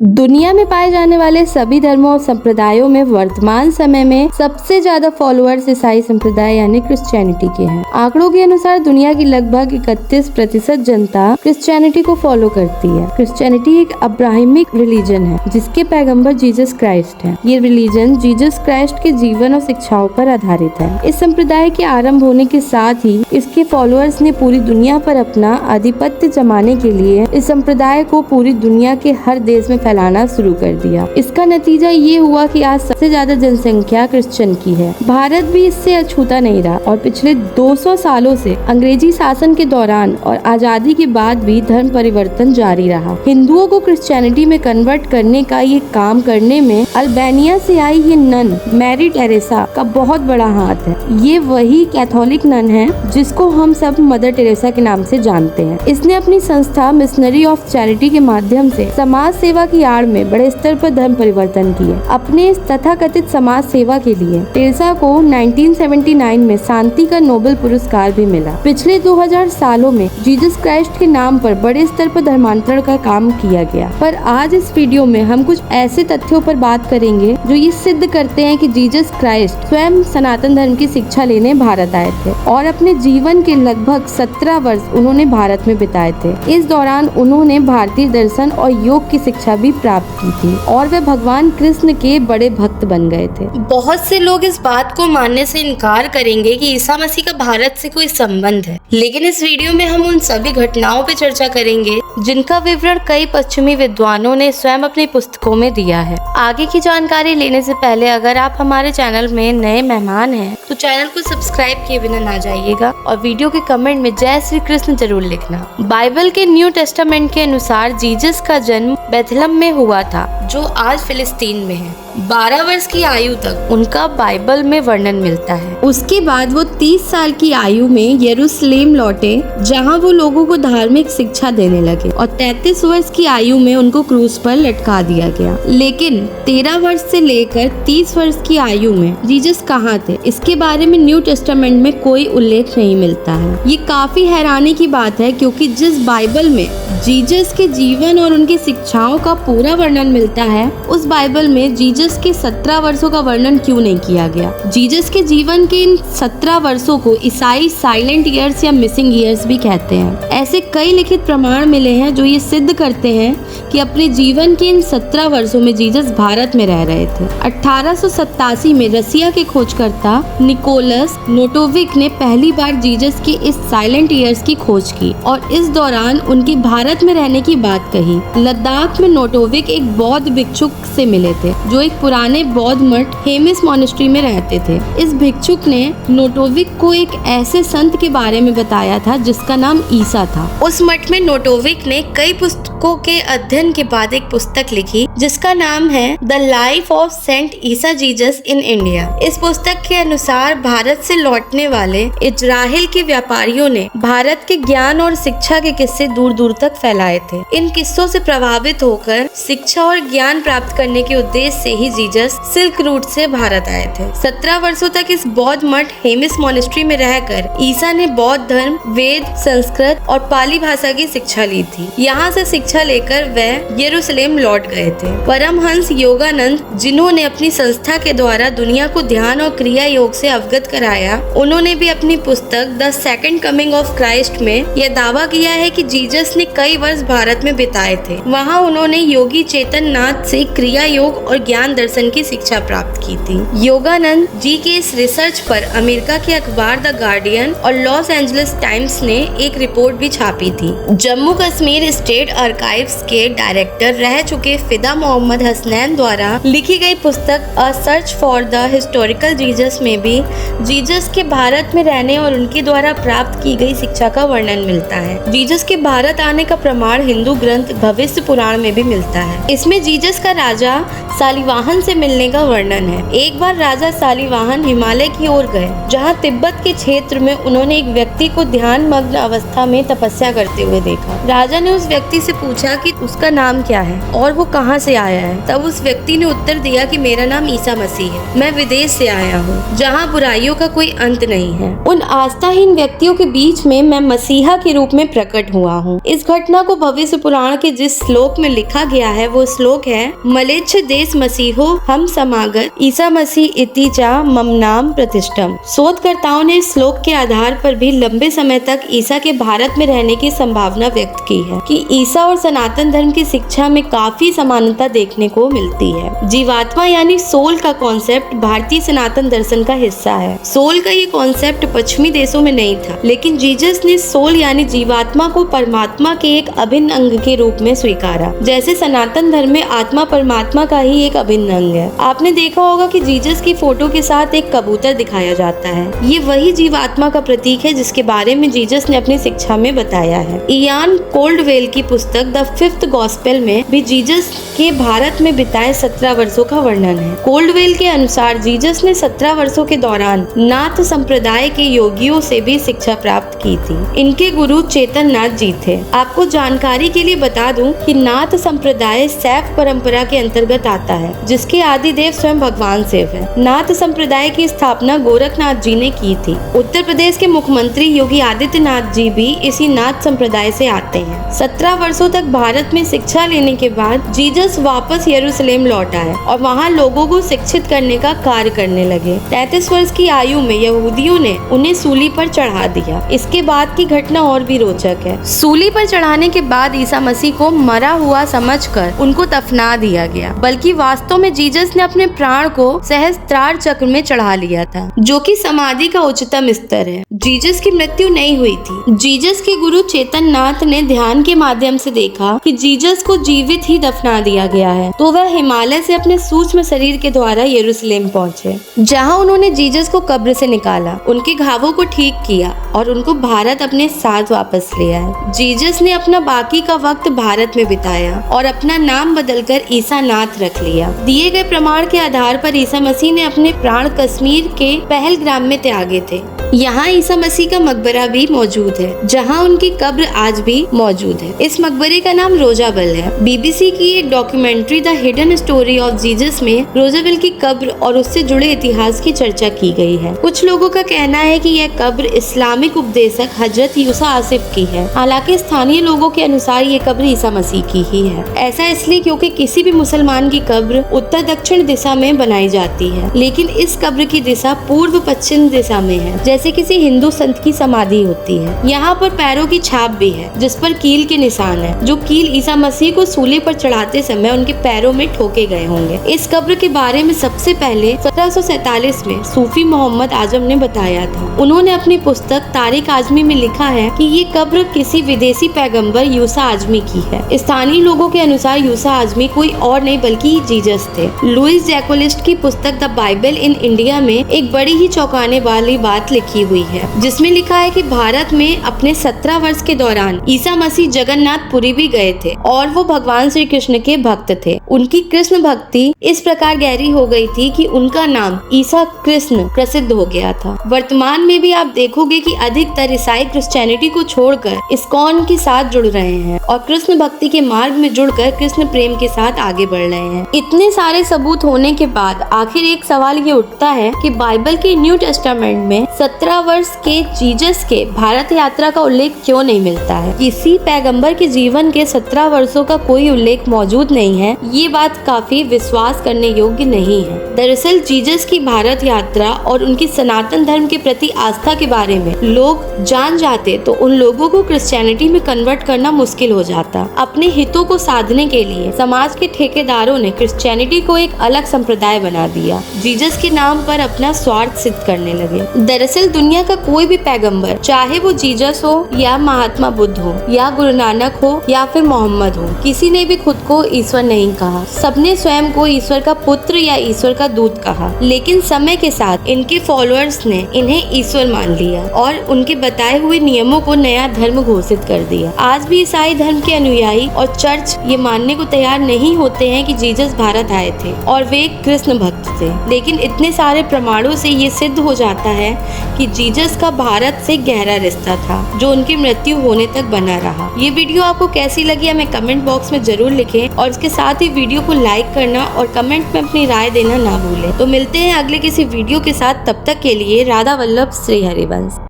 दुनिया में पाए जाने वाले सभी धर्मों और संप्रदायों में वर्तमान समय में सबसे ज्यादा फॉलोअर्स ईसाई संप्रदाय यानी क्रिश्चियनिटी के हैं। आंकड़ों के अनुसार दुनिया की लगभग 31% जनता क्रिश्चियनिटी को फॉलो करती है। क्रिश्चियनिटी एक अब्राहमिक रिलीजन है जिसके पैगंबर जीसस क्राइस्ट हैं। ये रिलीजन जीसस क्राइस्ट के जीवन और शिक्षाओं पर आधारित है। इस संप्रदाय के आरंभ होने के साथ ही इसके फॉलोअर्स ने पूरी दुनिया पर अपना आधिपत्य जमाने के लिए इस संप्रदाय को पूरी दुनिया के हर देश में फैलाना शुरू कर दिया। इसका नतीजा ये हुआ कि आज सबसे ज्यादा जनसंख्या क्रिश्चियन की है। भारत भी इससे अछूता नहीं रहा और पिछले 200 सालों से अंग्रेजी शासन के दौरान और आजादी के बाद भी धर्म परिवर्तन जारी रहा। हिंदुओं को क्रिश्चियनिटी में कन्वर्ट करने का ये काम करने में अल्बानिया से आई ये नन मैरी टेरेसा का बहुत बड़ा हाथ है। ये वही कैथोलिक नन है जिसको हम सब मदर टेरेसा के नाम से जानते हैं। इसने अपनी संस्था मिशनरी ऑफ चैरिटी के माध्यम से समाज सेवा की आड़ में बड़े स्तर पर धर्म परिवर्तन किए। अपने इस तथाकथित समाज सेवा के लिए टेरेसा को 1979 में शांति का नोबेल पुरस्कार भी मिला। पिछले 2000 सालों में जीसस क्राइस्ट के नाम पर बड़े स्तर पर धर्मांतरण का काम किया गया। पर आज इस वीडियो में हम कुछ ऐसे तथ्यों पर बात करेंगे जो ये सिद्ध करते हैं कि जीसस क्राइस्ट स्वयं सनातन धर्म की शिक्षा लेने भारत आए थे और अपने जीवन के लगभग 17 वर्ष उन्होंने भारत में बिताए थे। इस दौरान उन्होंने भारतीय दर्शन और योग की शिक्षा भी प्राप्त की थी और वे भगवान कृष्ण के बड़े भक्त बन गए थे। बहुत से लोग इस बात को मानने से इनकार करेंगे कि ईसा मसीह का भारत से कोई संबंध है, लेकिन इस वीडियो में हम उन सभी घटनाओं पर चर्चा करेंगे जिनका विवरण कई पश्चिमी विद्वानों ने स्वयं अपनी पुस्तकों में दिया है। आगे की जानकारी लेने से पहले अगर आप हमारे चैनल में नए मेहमान हैं तो चैनल को सब्सक्राइब किए बिना ना जाइएगा और वीडियो के कमेंट में जय श्री कृष्ण जरूर लिखना। बाइबल के न्यू टेस्टामेंट के अनुसार जीसस का जन्म बेथलहम में हुआ था जो आज फिलिस्तीन में है। 12 वर्ष की आयु तक उनका बाइबल में वर्णन मिलता है। उसके बाद वो 30 साल की आयु में यरूशलेम लौटे जहां वो लोगों को धार्मिक शिक्षा देने लगे और 33 वर्ष की आयु में उनको क्रूस पर लटका दिया गया। लेकिन 13 वर्ष से लेकर 30 वर्ष की आयु में जीसस कहाँ थे, इसके बारे में न्यू टेस्टामेंट में कोई उल्लेख नहीं मिलता है। ये काफी हैरानी की बात है क्योंकि जिस बाइबल में जीसस के जीवन और उनकी शिक्षाओं का पूरा वर्णन मिलता है उस बाइबल में जीसस के 17 वर्षों का वर्णन क्यों नहीं किया गया। जीसस के जीवन के इन 17 वर्षों को ईसाई साइलेंट ईयर्स या मिसिंग ईयर्स भी कहते हैं। ऐसे कई लिखित प्रमाण मिले हैं जो ये सिद्ध करते हैं कि अपने जीवन के इन 17 वर्षों में जीसस भारत में रह रहे थे। 1887 में रसिया के खोजकर्ता निकोलस नोटोविक ने पहली बार जीसस के इस साइलेंट ईयर्स की खोज की और इस दौरान उनके भारत में रहने की बात कही। लद्दाख में नोटोविक एक बौद्ध भिक्षुक से मिले थे जो एक पुराने बौद्ध मठ हेमिस मॉनेस्ट्री में रहते थे। इस भिक्षुक ने नोटोविक को एक ऐसे संत के बारे में बताया था जिसका नाम ईसा था। उस मठ में नोटोविक ने कई पुस्तकों के अध्ययन के बाद एक पुस्तक लिखी जिसका नाम है द लाइफ ऑफ सेंट ईसा जीसस इन इंडिया। इस पुस्तक के अनुसार भारत से लौटने वाले इजराइल के व्यापारियों ने भारत के ज्ञान और शिक्षा के किस्से दूर दूर तक फैलाए थे। इन किस्सों से प्रभावित होकर शिक्षा और ज्ञान प्राप्त करने के उद्देश्य से ही जीसस सिल्क रूट से भारत आए थे। 17 वर्षों तक इस बौद्ध मठ हेमिस मॉनेस्ट्री में रहकर ईसा ने बौद्ध धर्म, वेद, संस्कृत और पाली भाषा की शिक्षा ली थी। यहाँ से शिक्षा लेकर वह यरूशलेम लौट गए थे। परमहंस योगानंद जिन्होंने अपनी संस्था के द्वारा दुनिया को ध्यान और क्रिया योग से अवगत कराया, उन्होंने भी अपनी पुस्तक the second coming of Christ में यह दावा किया है कि जीसस ने कई वर्ष भारत में बिताए थे। वहाँ उन्होंने योगी चेतन नाथ से क्रिया योग और ज्ञान दर्शन की शिक्षा प्राप्त की थी। योगानंद जी के इस रिसर्च पर अमेरिका के अखबार द गार्डियन और लॉस एंजलिस टाइम्स ने एक रिपोर्ट भी छापी थी। जम्मू कश्मीर स्टेट आर्काइव्स के डायरेक्टर रह चुके फिदा मोहम्मद हसनैन द्वारा लिखी गई पुस्तक अ search for the historical Jesus में भी जीसस के भारत में रहने और उनके द्वारा प्राप्त की गई शिक्षा का वर्णन मिलता है। जीसस के भारत आने का प्रमाण हिंदू ग्रंथ भविष्य पुराण में भी मिलता है। इसमें जीसस का राजा सालिवाहन से मिलने का वर्णन है। एक बार राजा सालिवाहन हिमालय की ओर गए, जहाँ तिब्बत के क्षेत्र में उन्होंने एक व्यक्ति को ध्यान मग्न अवस्था में तपस्या करते हुए देखा। राजा ने उस व्यक्ति से पूछा कि उसका नाम क्या है और वो कहाँ से आया है। तब उस व्यक्ति ने उत्तर दिया कि मेरा नाम ईसा मसीह है, मैं विदेश से आया हूँ जहाँ बुराइयों का कोई अंत नहीं है। उन आस्थाहीन व्यक्तियों के बीच में मैं मसीहा के रूप में प्रकट हुआ हूँ। इस घटना को भविष्य पुराण के जिस श्लोक में लिखा गया है वो श्लोक है, मलेच्छ देश मसीहो हम समागत ईसा मसीह इति चा मम नाम प्रतिष्ठम। शोधकर्ताओं ने इस श्लोक के आधार पर भी लंबे समय तक ईसा के भारत में रहने की संभावना व्यक्त की है कि ईसा और सनातन धर्म की शिक्षा में काफी समानता देखने को मिलती है। जीवात्मा यानी सोल का कॉन्सेप्ट भारतीय सनातन दर्शन का हिस्सा है। सोल का ये कॉन्सेप्ट पश्चिमी देशों में नहीं था, लेकिन जीसस ने सोल यानी जीवात्मा को परमात्मा के एक अभिन्न अंग के रूप में स्वीकारा। जैसे सनातन धर्म में आत्मा परमात्मा का ही एक अभिन्न अंग है। आपने देखा होगा कि जीसस की फोटो के साथ एक कबूतर दिखाया जाता है। ये वही जीवात्मा का प्रतीक है जिसके बारे में जीसस ने अपनी शिक्षा में बताया है। इयान कोल्डवेल की पुस्तक द फिफ्थ गॉस्पेल में भी जीसस के भारत में बिताए 17 वर्षों का वर्णन है। कोल्डवेल के अनुसार जीसस ने 17 वर्षों के दौरान नाथ संप्रदाय के योगियों से भी शिक्षा प्राप्त की थी। इनके गुरु चेतन नाथ जी थे। आपको जानकारी के लिए बता दूं कि नाथ संप्रदाय शैव परंपरा के अंतर्गत आता है, जिसके आदि देव स्वयं भगवान शिव है। नाथ संप्रदाय की स्थापना गोरखनाथ जी ने की थी। उत्तर प्रदेश के मुख्यमंत्री योगी आदित्यनाथ जी भी इसी नाथ संप्रदाय से आते हैं। 17 वर्षों तक भारत में शिक्षा लेने के बाद जीसस वापस यरूशलेम लौट आए और वहाँ लोगों को शिक्षित करने का कार्य करने लगे। 33 वर्ष की आयु में यहूदियों ने उन्हें सूली पर चढ़ा दिया। इसके बाद की घटना और भी रोचक है। सूली पर चढ़ाने के बाद ईसा मसीह को मरा हुआ समझकर उनको दफना दिया गया, बल्कि वास्तव में जीसस ने अपने प्राण को सहस्त्रार चक्र में चढ़ा लिया था, जो कि समाधि का उच्चतम स्तर है। जीसस की मृत्यु नहीं हुई थी। जीसस के गुरु चेतन नाथ ने ध्यान के माध्यम से देखा कि जीसस को जीवित ही दफना दिया गया है, तो वह हिमालय से अपने सूक्ष्म शरीर के द्वारा यरूशलेम पहुँचे, जहाँ उन्होंने जीसस को कब्र से निकाला, उनके घावों को ठीक किया और उनको भारत अपने साथ वापस ले आए। जीसस ने अपना बाकी का वक्त भारत में बिताया और अपना नाम बदलकर ईसा नाथ रख लिया। दिए गए प्रमाण के आधार पर ईसा मसीह ने अपने प्राण कश्मीर के पहलग्राम में त्यागे थे। यहाँ ईसा मसीह का मकबरा भी मौजूद है, जहाँ उनकी कब्र आज भी मौजूद है। इस मकबरे का नाम रोजाबल है। बीबीसी की एक documentary the hidden story of Jesus में रोजाबल की कब्र और उससे जुड़े इतिहास की चर्चा की गई है। कुछ लोगों का कहना है कि यह कब्र इस्लामिक उपदेशक हजरत यूसा आसिफ की है। हालांकि स्थानीय लोगों के अनुसार ये कब्र ईसा मसीह की ही है। ऐसा इसलिए क्योंकि किसी भी मुसलमान की कब्र उत्तर दक्षिण दिशा में बनाई जाती है, लेकिन इस कब्र की दिशा पूर्व पश्चिम दिशा में है, जैसे किसी हिंदू संत की समाधि होती है। यहाँ पर पैरों की छाप भी है, जिस पर कील के निशान है, जो कील ईसा मसीह को सूली पर चढ़ाते समय उनके पैरों में ठोके गए होंगे। इस कब्र के बारे में सबसे पहले 1747 में सूफी मोहम्मद आजम ने बताया था। उन्होंने अपनी पुस्तक तारिक आजमी में लिखा है कि ये कब्र किसी विदेशी पैगंबर यूसा आजमी की है। स्थानीय लोगों के अनुसार यूसा आजमी कोई और नहीं बल्कि जीसस थे। लुइस जैकोलिस्ट की पुस्तक द बाइबल इन इंडिया में एक बड़ी ही चौंकाने वाली बात लिखी हुई है, जिसमें लिखा है कि भारत में अपने 17 वर्ष के दौरान ईसा मसीह जगन्नाथपुरी भी गए थे और वो भगवान श्री कृष्ण के भक्त थे। उनकी कृष्ण भक्ति इस प्रकार गहरी हो गई थी कि उनका नाम ईसा कृष्ण प्रसिद्ध हो गया था। वर्तमान में भी आप देखोगे कि अधिकतर ईसाई क्रिश्चियनिटी को छोड़कर इस्कॉन के साथ जुड़ रहे हैं और कृष्ण भक्ति के मार्ग में जुड़कर कृष्ण प्रेम के साथ आगे बढ़ रहे हैं। इतने सारे सबूत होने के बाद आखिर एक सवाल ये उठता है कि बाइबल के न्यू टेस्टामेंट में 17 वर्ष के जीसस के भारत यात्रा का उल्लेख क्यों नहीं मिलता है। किसी पैगंबर के जीवन के 17 वर्षों का कोई उल्लेख मौजूद नहीं है। ये बात काफी विश्वास करने योग्य नहीं है। दरअसल जीसस की भारत यात्रा और उनकी सनातन धर्म के प्रति आस्था के बारे में लोग जान जाते तो उन लोगों को क्रिश्चियनिटी में कन्वर्ट करना मुश्किल हो जाता। अपने हितों को साधने के लिए समाज के ठेकेदारों ने क्रिश्चियनिटी को एक अलग संप्रदाय बना दिया। जीसस के नाम पर अपना स्वार्थ सिद्ध करने लगे। दरअसल दुनिया का कोई भी पैगंबर, चाहे वो जीसस हो या महात्मा बुद्ध हो या गुरु नानक हो या फिर मोहम्मद हो, किसी ने भी खुद को ईश्वर नहीं कहा। सबने स्वयं को ईश्वर का पुत्र या ईश्वर का दूत कहा, लेकिन समय के साथ इनके फॉलोअर्स ने इन्हें ईश्वर मान लिया और उनके बताए हुए नियमों को नया धर्म घोषित कर दिया। आज भी ईसाई धर्म के अनुयायी और चर्च ये मानने को तैयार नहीं होते हैं कि जीसस भारत आए थे और वे कृष्ण भक्त थे, लेकिन इतने सारे प्रमाणों से ये सिद्ध हो जाता है कि जीसस का भारत से गहरा रिश्ता था, जो उनकी मृत्यु होने तक बना रहा। ये वीडियो आपको कैसी लगी हमें कमेंट बॉक्स में जरूर लिखें और इसके साथ ही वीडियो को लाइक करना और कमेंट में अपनी राय देना ना भूलें। तो मिलते हैं अगले किसी वीडियो के साथ, तब तक के लिए राधा वल्लभ श्री हरिवंश।